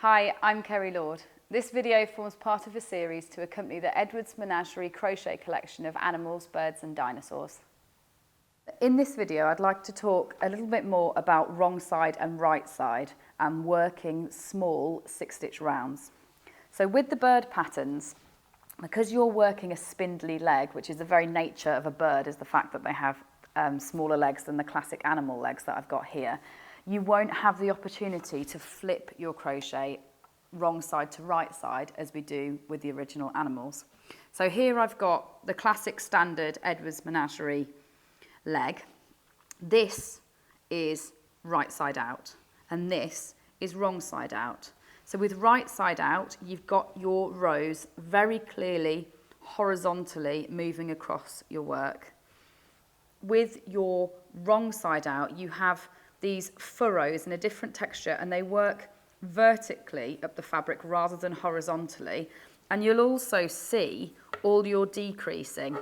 Hi, I'm Kerry Lord. This video forms part of a series to accompany the Edwards Menagerie crochet collection of animals, birds and dinosaurs. In this video, I'd like to talk a little bit more about wrong side and right side and working small 6-stitch rounds. So with the bird patterns, because you're working a spindly leg, which is the very nature of a bird, is the fact that they have smaller legs than the classic animal legs that I've got here, you won't have the opportunity to flip your crochet wrong side to right side as we do with the original animals. So here I've got the classic standard Edwards Menagerie leg. This is right side out and this is wrong side out. So with right side out, you've got your rows very clearly horizontally moving across your work. With your wrong side out, you have these furrows in a different texture and they work vertically up the fabric rather than horizontally. And you'll also see all your decreasing.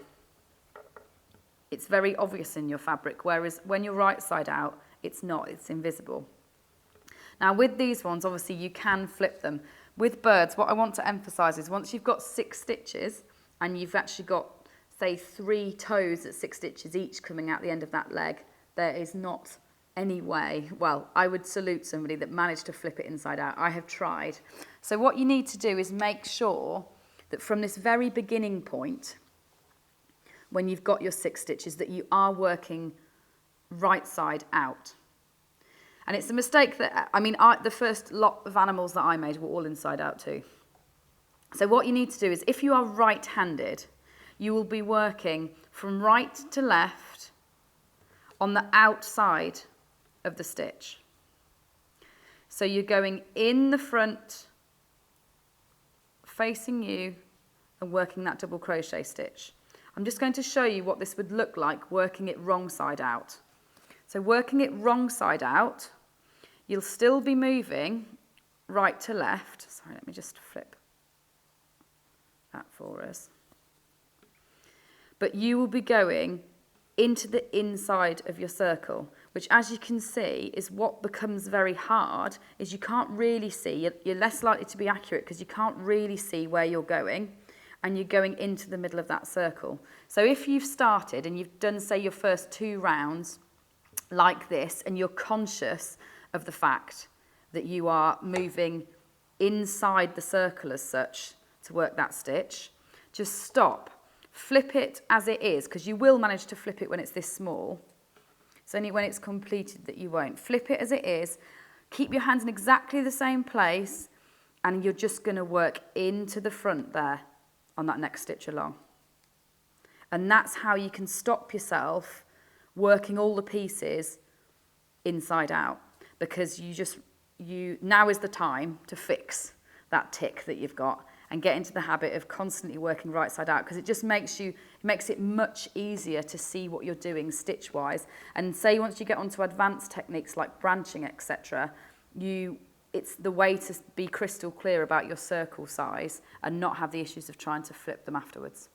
It's very obvious in your fabric, whereas when you're right side out, it's not, it's invisible. Now with these ones, obviously you can flip them. With birds, what I want to emphasize is once you've got 6 stitches and you've actually got, say, 3 toes at 6 stitches each coming out the end of that leg, there is not any way, well, I would salute somebody that managed to flip it inside out. I have tried. So what you need to do is make sure that from this very beginning point, when you've got your 6 stitches, that you are working right side out. And it's a mistake that, the first lot of animals that I made were all inside out too. So what you need to do is, if you are right-handed, you will be working from right to left on the outside of the stitch. So you're going in the front, facing you, and working that double crochet stitch. I'm just going to show you what this would look like working it wrong side out. So working it wrong side out, you'll still be moving right to left. Sorry, let me just flip that for us. But you will be going into the inside of your circle, which, as you can see, is what becomes very hard, is you can't really see, you're less likely to be accurate because you can't really see where you're going, and you're going into the middle of that circle. So if you've started and you've done, say, your first 2 rounds like this, and you're conscious of the fact that you are moving inside the circle as such to work that stitch, just stop. Flip it as it is, because you will manage to flip it when it's this small. It's only when it's completed that you won't. Flip it as it is. Keep your hands in exactly the same place, and you're just going to work into the front there on that next stitch along. And that's how you can stop yourself working all the pieces inside out, because now is the time to fix that tick that you've got and get into the habit of constantly working right side out, because it just makes it much easier to see what you're doing stitch wise. And say once you get onto advanced techniques like branching, etc., it's the way to be crystal clear about your circle size and not have the issues of trying to flip them afterwards.